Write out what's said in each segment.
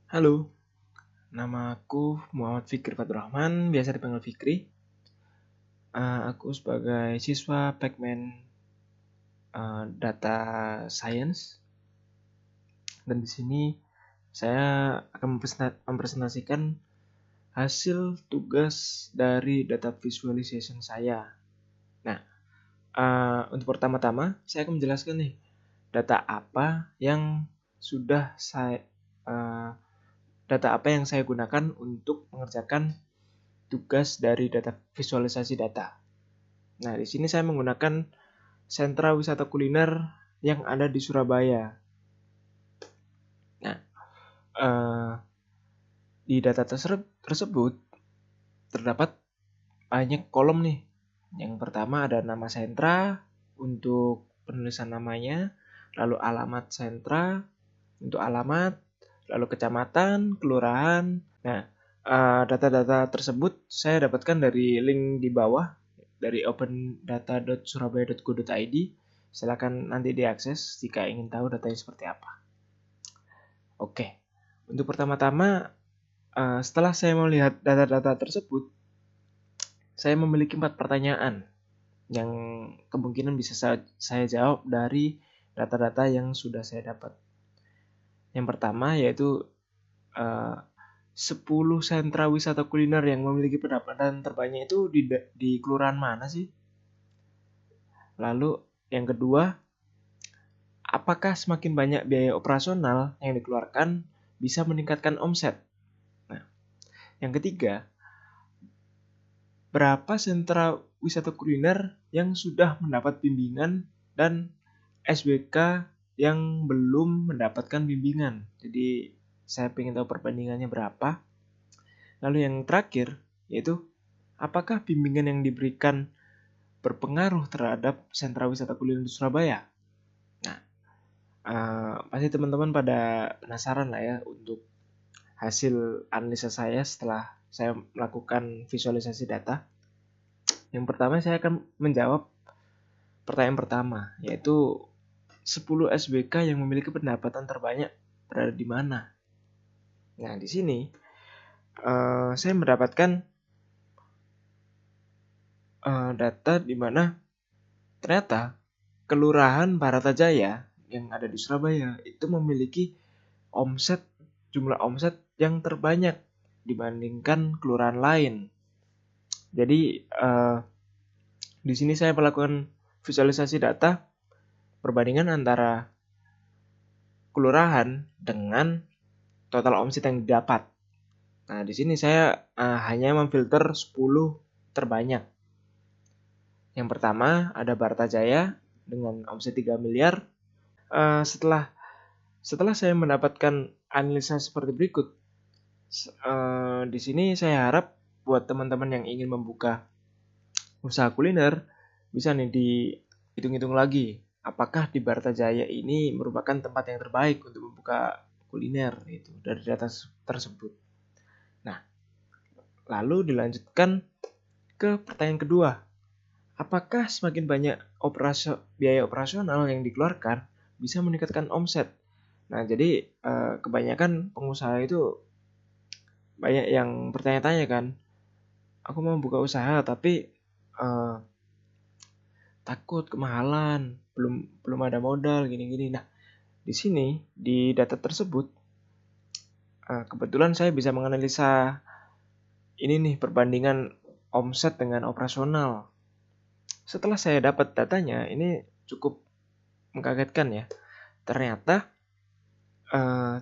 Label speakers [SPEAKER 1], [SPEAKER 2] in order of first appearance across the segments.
[SPEAKER 1] Halo, nama aku Muhammad Fikri Faturrahman, biasa dipanggil Fikri. Aku sebagai siswa Pekmen Data Science, dan di sini saya akan mempresentasikan hasil tugas dari data visualization saya. Nah, untuk pertama-tama saya akan menjelaskan nih data apa yang sudah saya data apa yang saya gunakan untuk mengerjakan tugas dari data visualisasi data. Nah, di sini saya menggunakan sentra wisata kuliner yang ada di Surabaya. Nah, di data tersebut terdapat banyak kolom nih. Yang pertama ada nama sentra untuk penulisan namanya, lalu alamat sentra untuk alamat, lalu kecamatan, kelurahan. Nah, data-data tersebut saya dapatkan dari link di bawah dari opendata.surabaya.go.id. Silakan nanti diakses jika ingin tahu datanya seperti apa. Oke, untuk pertama-tama setelah saya melihat data-data tersebut, saya memiliki 4 pertanyaan yang kemungkinan bisa saya jawab dari data-data yang sudah saya dapat. Yang pertama yaitu 10 sentra wisata kuliner yang memiliki pendapatan terbanyak itu di kelurahan mana sih? Lalu yang kedua, apakah semakin banyak biaya operasional yang dikeluarkan bisa meningkatkan omset? Nah, yang ketiga, berapa sentra wisata kuliner yang sudah mendapat bimbingan dan SWK yang belum mendapatkan bimbingan? Jadi saya ingin tahu perbandingannya berapa. Lalu yang terakhir yaitu apakah bimbingan yang diberikan berpengaruh terhadap sentra wisata kuliner di Surabaya? Nah, pasti teman-teman pada penasaran lah ya untuk hasil analisa saya setelah saya melakukan visualisasi data. Yang pertama saya akan menjawab pertanyaan pertama, yaitu 10 SBK yang memiliki pendapatan terbanyak berada di mana? Nah, di sini saya mendapatkan data di mana ternyata Kelurahan Baratajaya yang ada di Surabaya itu memiliki jumlah omset yang terbanyak dibandingkan kelurahan lain. Jadi di sini saya melakukan visualisasi data perbandingan antara kelurahan dengan total omset yang didapat. Nah, di sini saya hanya memfilter 10 terbanyak. Yang pertama ada Baratajaya dengan omset 3 miliar. Setelah saya mendapatkan analisa seperti berikut, di sini saya harap buat teman-teman yang ingin membuka usaha kuliner bisa nih dihitung-hitung lagi apakah di Baratajaya ini merupakan tempat yang terbaik untuk membuka kuliner itu dari data tersebut. Nah, lalu dilanjutkan ke pertanyaan kedua. Apakah semakin banyak biaya operasional yang dikeluarkan bisa meningkatkan omset? Nah, jadi kebanyakan pengusaha itu banyak yang bertanya-tanya kan, aku mau buka usaha tapi takut kemahalan, belum ada modal gini-gini. Nah, di sini di data tersebut kebetulan saya bisa menganalisa ini nih perbandingan omset dengan operasional. Setelah saya dapat datanya, ini cukup mengkagetkan ya. Ternyata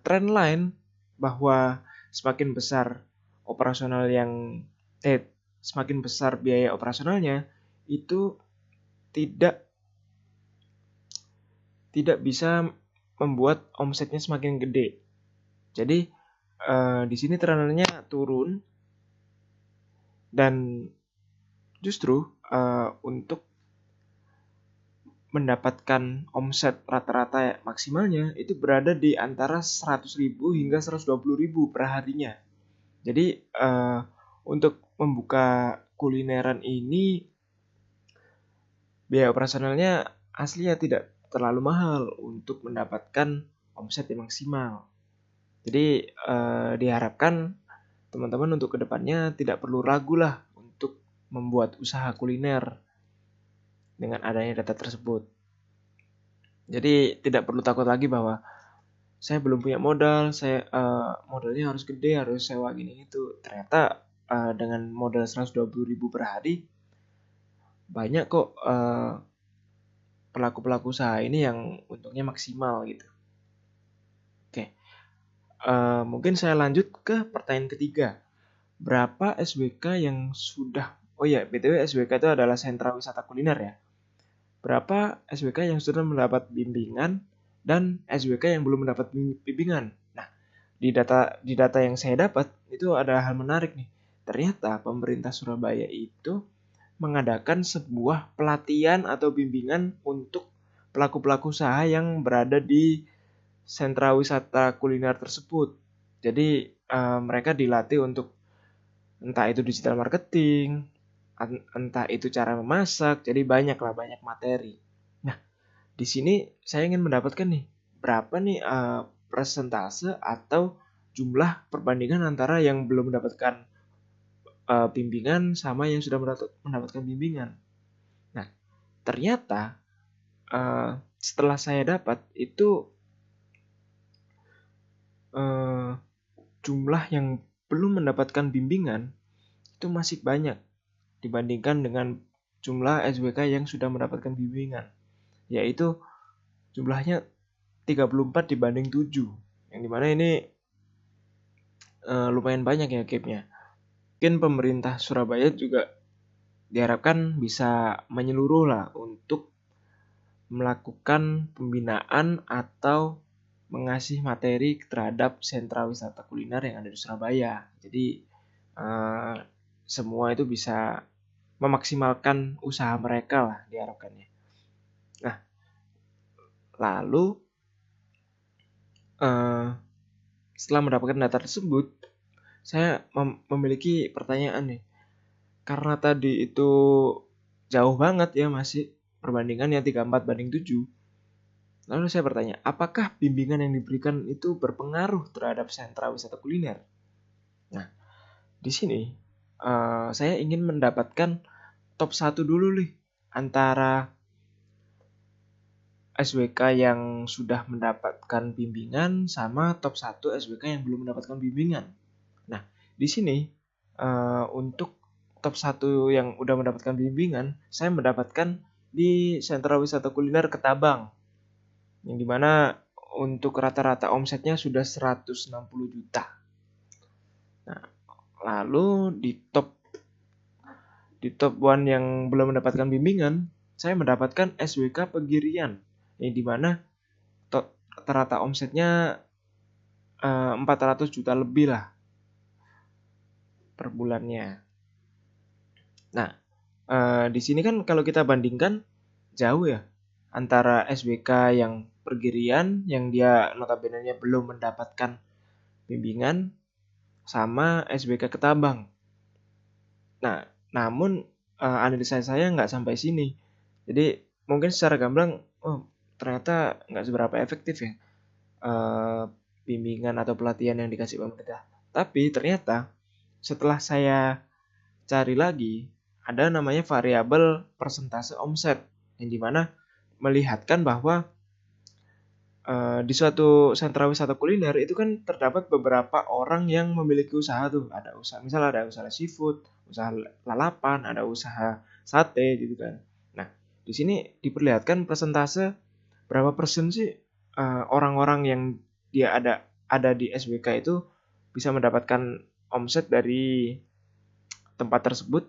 [SPEAKER 1] trend line bahwa semakin besar semakin besar biaya operasionalnya itu tidak bisa membuat omsetnya semakin gede. Jadi di sini trendnya turun dan justru untuk mendapatkan omset rata-rata maksimalnya itu berada di antara 100.000 hingga 120.000 per harinya. Jadi untuk membuka kulineran ini biaya operasionalnya aslinya tidak terlalu mahal untuk mendapatkan omset yang maksimal. Jadi diharapkan teman-teman untuk kedepannya tidak perlu ragu lah untuk membuat usaha kuliner dengan adanya data tersebut. Jadi tidak perlu takut lagi bahwa saya belum punya modal, saya modalnya harus gede, harus sewa gini itu. Ternyata dengan modal 120.000 per hari banyak kok pelaku-pelaku usaha ini yang untungnya maksimal gitu. Oke, mungkin saya lanjut ke pertanyaan ketiga. Berapa SWK yang sudah, oh ya BTW SWK itu adalah sentra wisata kuliner ya. Berapa SWK yang sudah mendapat bimbingan dan SWK yang belum mendapat bimbingan. Nah, di data yang saya dapat itu ada hal menarik nih. Ternyata pemerintah Surabaya itu mengadakan sebuah pelatihan atau bimbingan untuk pelaku-pelaku usaha yang berada di sentra wisata kuliner tersebut. Jadi mereka dilatih untuk entah itu digital marketing, entah itu cara memasak, jadi banyak materi. Nah, di sini saya ingin mendapatkan nih, berapa nih persentase atau jumlah perbandingan antara yang belum mendapatkan bimbingan sama yang sudah mendapatkan bimbingan. Nah, ternyata setelah saya dapat itu jumlah yang belum mendapatkan bimbingan itu masih banyak dibandingkan dengan jumlah SWK yang sudah mendapatkan bimbingan, yaitu jumlahnya 34 dibanding 7, yang dimana ini lumayan banyak ya gapnya. Mungkin pemerintah Surabaya juga diharapkan bisa menyeluruh lah untuk melakukan pembinaan atau mengasih materi terhadap sentra wisata kuliner yang ada di Surabaya. Jadi semua itu bisa memaksimalkan usaha mereka lah diharapkannya. Nah, lalu setelah mendapatkan data tersebut, saya memiliki pertanyaan nih. Karena tadi itu jauh banget ya masih perbandingannya 34 banding 7. Lalu saya bertanya, apakah bimbingan yang diberikan itu berpengaruh terhadap sentra wisata kuliner? Nah, di sini saya ingin mendapatkan top 1 dulu nih antara SWK yang sudah mendapatkan bimbingan sama top 1 SWK yang belum mendapatkan bimbingan. Nah, di sini untuk top 1 yang udah mendapatkan bimbingan, saya mendapatkan di sentra wisata kuliner Ketabang. Yang dimana untuk rata-rata omsetnya sudah 160 juta. Nah, lalu di top 1 yang belum mendapatkan bimbingan, saya mendapatkan SWK Pegirian, yang dimana rata-rata omsetnya 400 juta lebih lah per bulannya. Nah, di sini kan kalau kita bandingkan jauh ya antara SWK yang Pegirian yang dia notabene-nya belum mendapatkan bimbingan sama SWK Ketabang. Nah, namun analisa saya nggak sampai sini. Jadi mungkin secara gamblang, ternyata nggak seberapa efektif ya bimbingan atau pelatihan yang dikasih pemerintah. Tapi ternyata setelah saya cari lagi, ada namanya variabel persentase omset, yang dimana melihatkan bahwa di suatu sentra wisata kuliner itu kan terdapat beberapa orang yang memiliki usaha tuh. Ada usaha, misalnya ada usaha seafood, usaha lalapan, ada usaha sate gitu kan. Nah, di sini diperlihatkan persentase berapa persen sih orang-orang yang dia ada di SWK itu bisa mendapatkan omset dari tempat tersebut.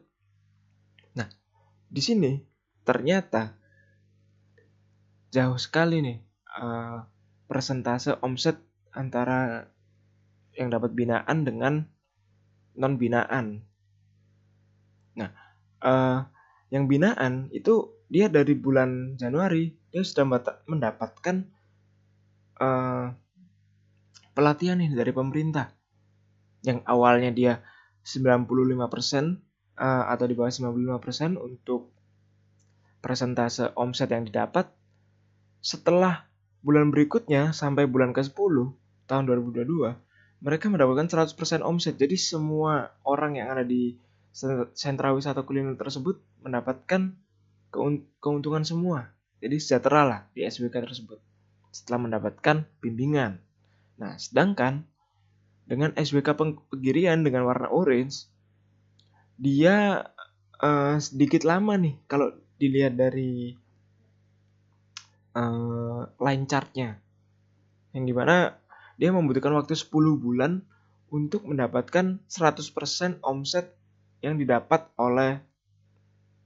[SPEAKER 1] Nah, di sini ternyata jauh sekali nih persentase omset antara yang dapat binaan dengan non binaan. Nah, yang binaan itu dia dari bulan Januari dia sudah mendapatkan pelatihan nih dari pemerintah. Yang awalnya dia 95% atau di bawah 95% untuk persentase omset yang didapat. Setelah bulan berikutnya sampai bulan ke-10 tahun 2022, mereka mendapatkan 100% omset. Jadi semua orang yang ada di sentra wisata kuliner tersebut mendapatkan keuntungan semua. Jadi sejahtera lah di SWK tersebut setelah mendapatkan bimbingan. Nah, sedangkan dengan SWK Pegirian dengan warna orange, dia sedikit lama nih kalau dilihat dari line chartnya, yang dimana dia membutuhkan waktu 10 bulan untuk mendapatkan 100% omset yang didapat oleh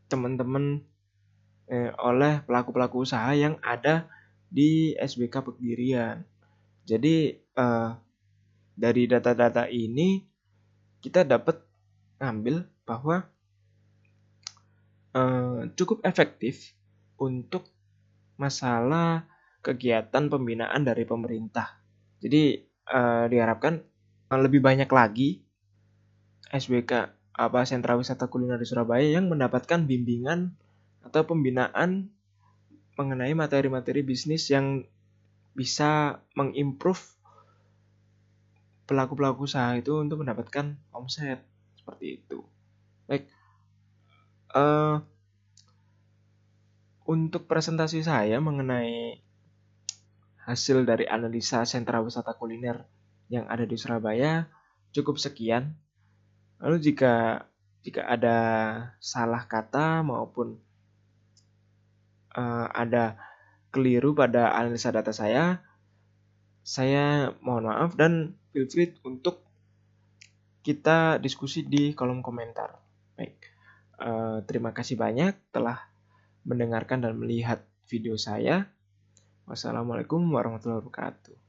[SPEAKER 1] teman-teman, oleh pelaku-pelaku usaha yang ada di SBK Pegirian. Jadi dari data-data ini kita dapat ngambil bahwa cukup efektif untuk masalah kegiatan pembinaan dari pemerintah. Jadi diharapkan lebih banyak lagi SWK sentra wisata kuliner di Surabaya yang mendapatkan bimbingan atau pembinaan mengenai materi-materi bisnis yang bisa mengimprove pelaku-pelaku usaha itu untuk mendapatkan omset seperti itu. Baik, untuk presentasi saya mengenai hasil dari analisa sentra wisata kuliner yang ada di Surabaya cukup sekian. Lalu jika ada salah kata maupun ada keliru pada analisa data saya mohon maaf dan feel free untuk kita diskusi di kolom komentar. Baik, terima kasih banyak telah mendengarkan dan melihat video saya. Wassalamualaikum warahmatullahi wabarakatuh.